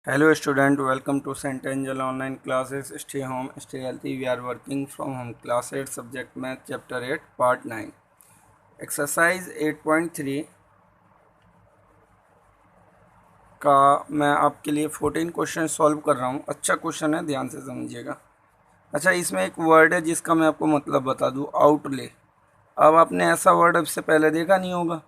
Hello student, welcome to St. Angel online classes. Stay home, stay healthy. We are working from home. Class 8 subject math chapter 8 part 9. Exercise 8.3 का मैं आपके लिए 14 question solve कर रहा हूँ। अच्छा question है, ध्यान से समझिएगा। अच्छा, इसमें एक वर्ड है जिसका मैं आपको मतलब बता दूँ, आउटले। अब आपने ऐसा वर्ड अब से पहले देखा नहीं होगा।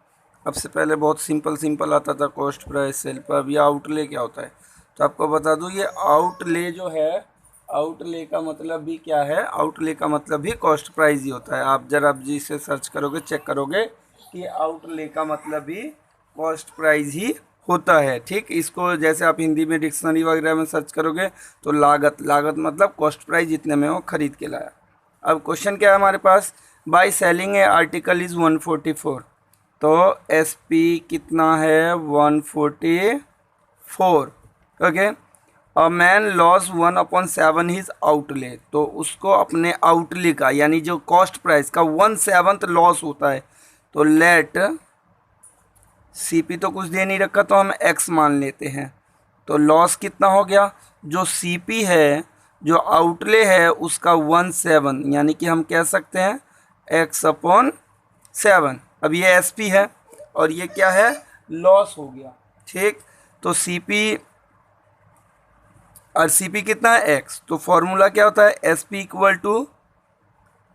अब से पहले बहुत सिंपल आता था, कॉस्ट प्राइस सेल पर। अब ये आउटले क्या होता है तो आपको बता दूं, ये आउटले जो है, आउटले का मतलब भी क्या है, आउटले का मतलब भी कॉस्ट प्राइस ही होता है। आप जरा जी से सर्च करोगे, चेक करोगे कि आउटले का मतलब भी कॉस्ट प्राइस ही होता है। ठीक, इसको जैसे आप हिंदी में डिक्शनरी वगैरह में सर्च करोगे तो लागत मतलब कॉस्ट प्राइस जितने में वो खरीद के लाया। अब क्वेश्चन क्या है हमारे पास, by selling a article is 144, तो एस पी कितना है 144। Okay, a man loss 1/7 his outlay, तो उसको अपने आउटले का यानी जो कॉस्ट प्राइस का 1/7 लॉस होता है। तो लेट सी पी तो कुछ दे नहीं रखा तो हम एक्स मान लेते हैं। तो लॉस कितना हो गया, जो सी पी है, जो आउटले है उसका 1/7, यानी कि हम कह सकते हैं x/7। अब ये एस पी है और ये क्या है, लॉस हो गया। ठीक, तो सी पी और सी पी कितना है एक्स, तो फॉर्मूला क्या होता है, S P equal to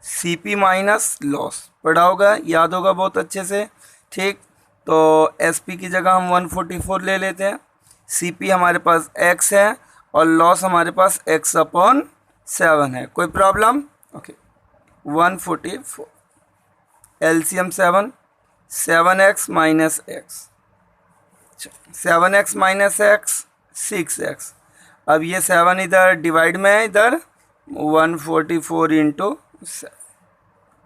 C P minus loss. पढ़ा होगा, याद होगा बहुत अच्छे से। ठीक, तो एस पी की जगह हम 144 ले लेते हैं, सी पी हमारे पास एक्स है और लॉस हमारे पास x/7 है। कोई problem? Okay, 144 LCM 7, 7x minus x, 7x minus x 6x। अब ये 7 इधर डिवाइड में है, इधर 144 into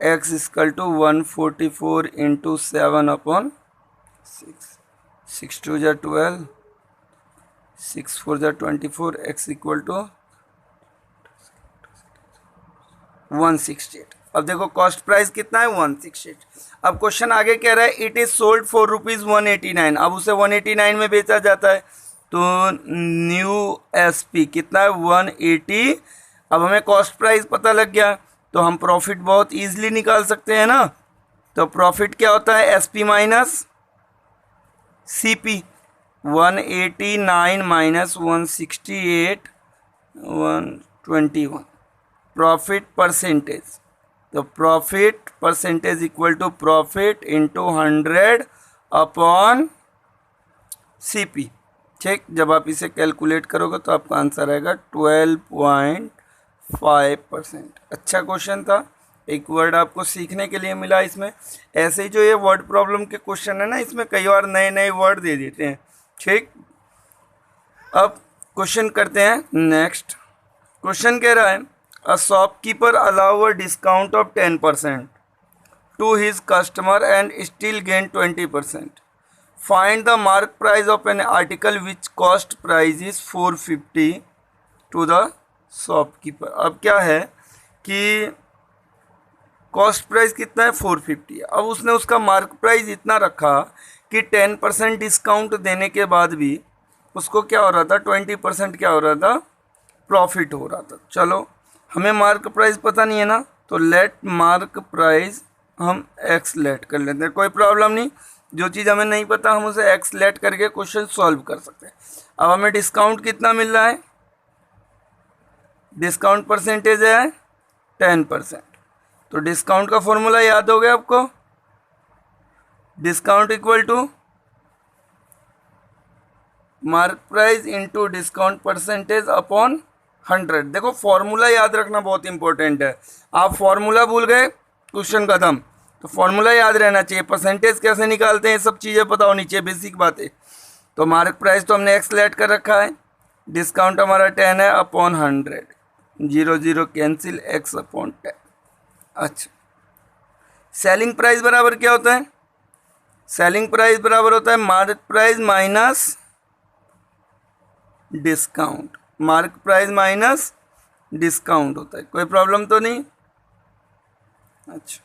X equal to 144 into 7/6। 6 2 12, 6 4 24, X equal to 168। अब देखो कॉस्ट प्राइस कितना है 168। अब क्वेश्चन आगे कह रहा है इट इज सोल्ड फॉर ₹189। अब उसे 189 में बेचा जाता है, तो न्यू एस पी कितना है 180। अब हमें कॉस्ट प्राइस पता लग गया तो हम प्रॉफिट बहुत इजीली निकाल सकते हैं ना। तो प्रॉफिट क्या होता है, S P minus C P. 189 minus 168 121, profit percentage. तो profit percentage equal to profit into 100 upon C P. ठीक, जब आप इसे कैलकुलेट करोगे तो आपका आंसर आएगा 12.5%। अच्छा क्वेश्चन था, एक वर्ड आपको सीखने के लिए मिला इसमें। ऐसे ही जो ये वर्ड प्रॉब्लम के क्वेश्चन है ना, इसमें कई बार नए नए वर्ड दे देते हैं। ठीक, अब क्वेश्चन करते हैं नेक्स्ट। क्वेश्चन कह रहा है a shopkeeper allow a discount of 10% to his customer and still gain 20%। Find the mark price of an article which cost price is 450 to the shopkeeper. अब क्या है कि कॉस्ट प्राइस कितना है 450, अब उसने उसका मार्क प्राइस इतना रखा कि 10% डिस्काउंट देने के बाद भी उसको क्या हो रहा था, 20% क्या हो रहा था, प्रॉफिट हो रहा था। चलो, हमें मार्क प्राइस पता नहीं है ना, तो लेट मार्क प्राइस हम एक्स लेट कर लेते हैं, कोई प्रॉब्लम नहीं। जो चीज़ हमें नहीं पता हम उसे एक्स लेट करके क्वेश्चन सॉल्व कर सकते हैं। अब हमें डिस्काउंट कितना मिल रहा है, डिस्काउंट परसेंटेज है 10%। तो डिस्काउंट का फॉर्मूला याद हो गया आपको, discount equal to mark price into discount percentage upon 100। देखो फॉर्मूला याद रखना बहुत इंपॉर्टेंट है। आप फॉर्मूला भूल गए, क्वेश्चन खत्म। तो फॉर्मूला याद रहना चाहिए, परसेंटेज कैसे निकालते हैं सब चीज़ें पता होनी चाहिए, बेसिक बातें। तो मार्क प्राइस तो हमने एक्स लेट कर रखा है, डिस्काउंट हमारा 10 है अपॉन 100, 0 0 कैंसिल, एक्स अपॉन 10। अच्छा, सेलिंग प्राइस बराबर क्या होता है, सेलिंग प्राइस बराबर होता है mark price minus discount, mark price minus discount होता है। कोई प्रॉब्लम तो नहीं? अच्छा,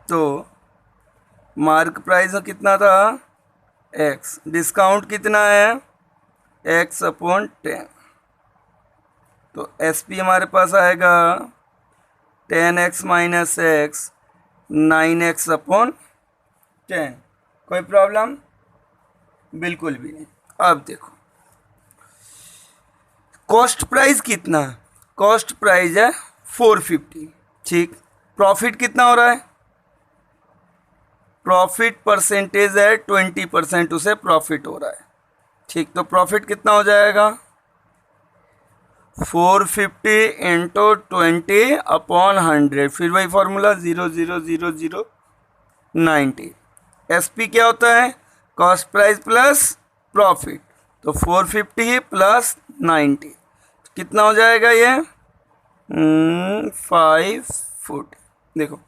तो मार्क प्राइस कितना था एक्स, डिस्काउंट कितना है एक्स अपॉन 10, तो एस पी हमारे पास आएगा 10x minus x 9x upon 10। कोई प्रॉब्लम? बिल्कुल भी नहीं। अब देखो कॉस्ट प्राइस कितना है, कॉस्ट प्राइस है 450, ठीक। प्रॉफिट कितना हो रहा है, प्रॉफिट परसेंटेज है 20%, उसे प्रॉफिट हो रहा है, ठीक। तो प्रॉफिट कितना हो जाएगा 450 इंटू 20 अपॉन 100, फिर वही फॉर्मूला 0,000,90। एस पी क्या होता है, कॉस्ट प्राइस प्लस प्रॉफिट, तो 450 प्लस 90 कितना हो जाएगा ये 540। देखो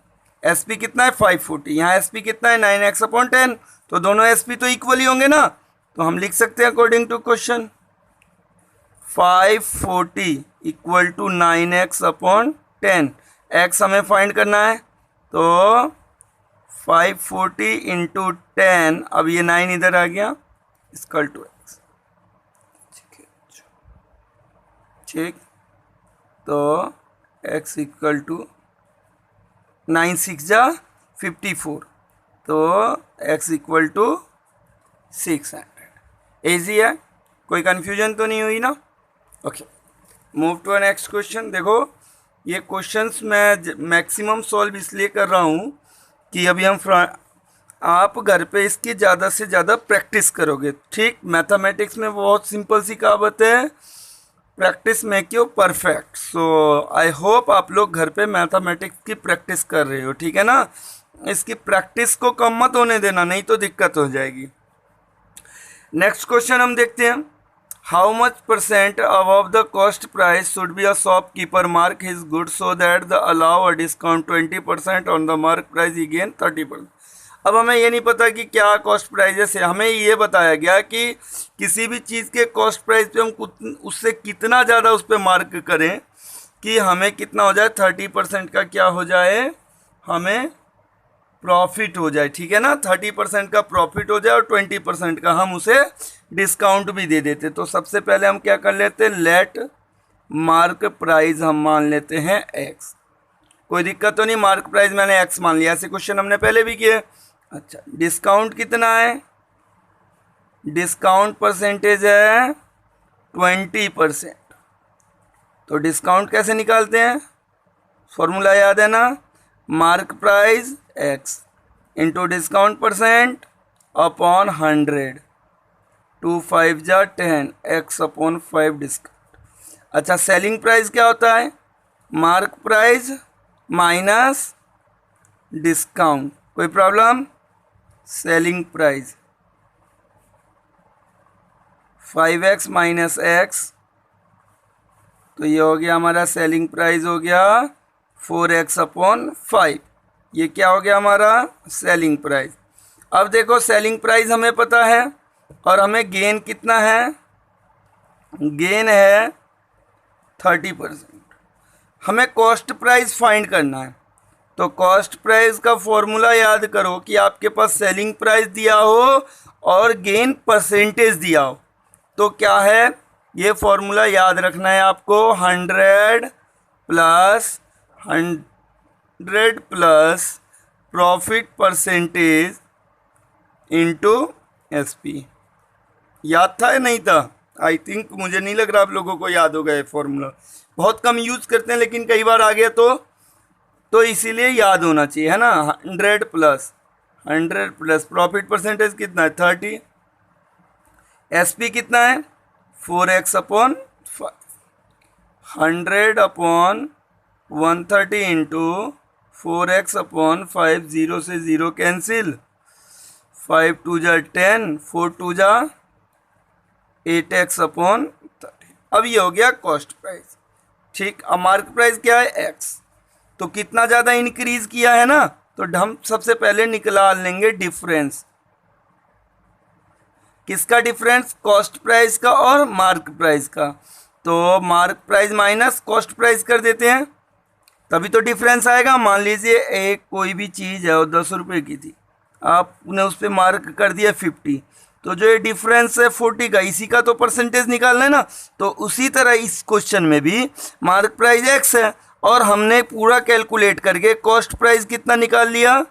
एस पी कितना है 540, यहाँ एस पी कितना है 9x अपॉन 10, तो दोनों एस पी तो इक्वल ही होंगे ना, तो हम लिख सकते हैं according to question 540 equal to 9x upon 10। x हमें फाइंड करना है, तो 540 इंटू 10, अब ये 9 इधर आ गया, इक्वल टू x, ठीक। तो x इक्वल टू 9 6 जा 54, तो x इक्वल टू 600। ईजी है, कोई कन्फ्यूजन तो नहीं हुई ना? Okay, move to next question. देखो ये क्वेश्चंस मैं मैक्सिमम सॉल्व इसलिए कर रहा हूँ कि अभी हम आप घर पे इसकी ज़्यादा से ज़्यादा प्रैक्टिस करोगे, ठीक। मैथमेटिक्स में बहुत सिंपल सी कहावत है, practice make you perfect. So I hope आप लोग घर पे मैथमेटिक्स की प्रैक्टिस कर रहे हो, ठीक है ना। इसकी प्रैक्टिस को कम मत होने देना, नहीं तो दिक्कत हो जाएगी। नेक्स्ट क्वेश्चन हम देखते हैं, how much percent above the cost price should be a shopkeeper mark his good so that the allow a discount 20% on the mark price he gain 30%। अब हमें ये नहीं पता कि क्या कॉस्ट प्राइजेस है, हमें ये बताया गया कि किसी भी चीज़ के कॉस्ट प्राइस पे हम उससे कितना ज़्यादा उस पर मार्क करें कि हमें कितना हो जाए 30% का क्या हो जाए, हमें प्रॉफिट हो जाए, ठीक है ना। 30% का प्रॉफिट हो जाए और 20% का हम उसे डिस्काउंट भी दे देते। तो सबसे पहले हम क्या कर लेते हैं, लेट मार्क प्राइस हम मान लेते हैं x। कोई दिक्कत तो नहीं, मार्क प्राइस मैंने x मान लिया, ऐसे क्वेश्चन हमने पहले भी किए। अच्छा, डिस्काउंट कितना है, डिस्काउंट परसेंटेज है 20%, तो डिस्काउंट कैसे निकालते हैं, फॉर्मूला याद है ना, mark price x into discount percent upon 100, 2 5 जा 10, x अपॉन 5 डिस्काउंट। अच्छा, सेलिंग प्राइस क्या होता है, मार्क प्राइस माइनस डिस्काउंट। कोई problem, selling price 5x minus x, तो ये हो गया हमारा सेलिंग प्राइस हो गया 4x अपॉन 5, ये क्या हो गया हमारा सेलिंग प्राइस। अब देखो सेलिंग प्राइस हमें पता है और हमें गेन कितना है, गेन है 30%। हमें कॉस्ट प्राइस फाइंड करना है, तो कॉस्ट प्राइस का फॉर्मूला याद करो कि आपके पास सेलिंग प्राइस दिया हो और गेन परसेंटेज दिया हो, तो क्या है ये फॉर्मूला याद रखना है आपको, 100 plus profit percentage into SP. याद था या नहीं था? आई थिंक, मुझे नहीं लग रहा आप लोगों को याद होगा ये फॉर्मूला, बहुत कम यूज़ करते हैं लेकिन कई बार आ गया तो इसीलिए याद होना चाहिए, है ना। 100 प्लस प्रॉफिट परसेंटेज कितना है 30, एसपी कितना है 4x upon 5, 100 upon 130 into 4x upon 5, 0 से 0 कैंसिल, 5 2 जा 10, 4 2 जा 8x अपॉन 30। अब ये हो गया कॉस्ट प्राइस, ठीक। अब मार्क प्राइस क्या है x, तो कितना ज़्यादा इंक्रीज किया है ना, तो हम सबसे पहले निकाल लेंगे डिफरेंस। किसका डिफरेंस, कॉस्ट प्राइस का और मार्क प्राइस का, तो mark price minus cost price कर देते हैं, तभी तो डिफरेंस आएगा। मान लीजिए एक कोई भी चीज़ है और 10 रुपये की थी, आपने उस पर मार्क कर दिया 50, तो जो ये डिफरेंस है 40 का, इसी का तो परसेंटेज निकालना है ना। तो उसी तरह इस क्वेश्चन में भी मार्क प्राइस x है और हमने पूरा कैलकुलेट करके कॉस्ट प्राइस कितना निकाल लिया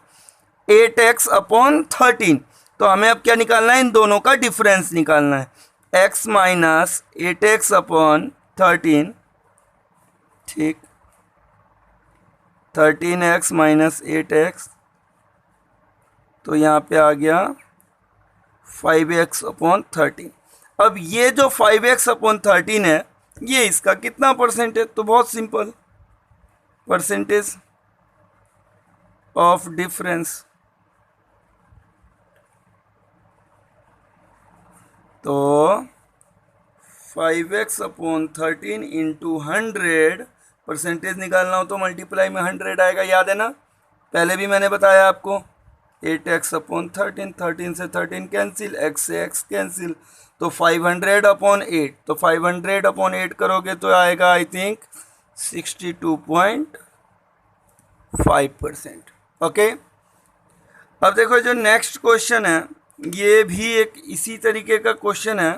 8x/13। तो हमें अब क्या निकालना है, इन दोनों का डिफरेंस निकालना है, x माइनस 8x/13, ठीक, 13x माइनस 8x, तो यहाँ पे आ गया 5x/13। अब ये जो 5x/13 है ये इसका कितना परसेंट है, तो बहुत सिंपल, परसेंटेज ऑफ डिफरेंस। तो 5x/13 इंटू 100, परसेंटेज निकालना हो तो मल्टीप्लाई में 100 आएगा, याद है ना, पहले भी मैंने बताया आपको। 8x/13, 13 से 13 कैंसिल, x से x कैंसिल, तो 500/8, तो 500/8 करोगे तो आएगा आई थिंक 62.5%। ओके, अब देखो जो नेक्स्ट क्वेश्चन है ये भी एक इसी तरीके का क्वेश्चन है,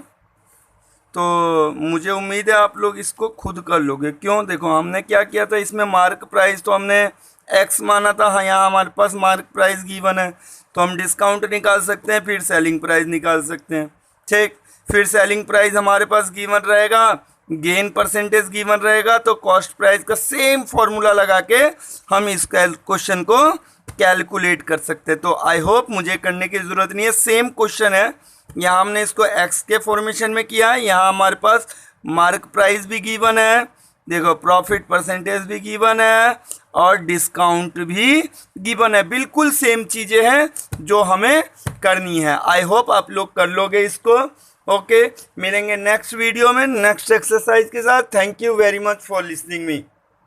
तो मुझे उम्मीद है आप लोग इसको खुद कर लोगे। क्यों, देखो हमने क्या किया था, इसमें मार्क प्राइस तो हमने x माना था, हाँ यहाँ हमारे पास मार्क प्राइस गिवन है तो हम डिस्काउंट निकाल सकते हैं, फिर सेलिंग प्राइस निकाल सकते हैं, ठीक। फिर सेलिंग प्राइस हमारे पास गिवन रहेगा, गेन परसेंटेज गिवन रहेगा, तो कॉस्ट प्राइस का सेम फॉर्मूला लगा के हम इस क्वेश्चन को कैलकुलेट कर सकते हैं। तो आई होप मुझे करने की ज़रूरत नहीं है, सेम क्वेश्चन है, यहाँ हमने इसको x के फॉर्मेशन में किया है, यहाँ हमारे पास मार्क प्राइस भी गिवन है, देखो प्रॉफिट परसेंटेज भी गिवन है और डिस्काउंट भी गिवन है, बिल्कुल सेम चीज़ें हैं जो हमें करनी है। आई होप आप लोग कर लोगे इसको। ओके, मिलेंगे नेक्स्ट वीडियो में नेक्स्ट एक्सरसाइज के साथ। Thank you very much for listening me.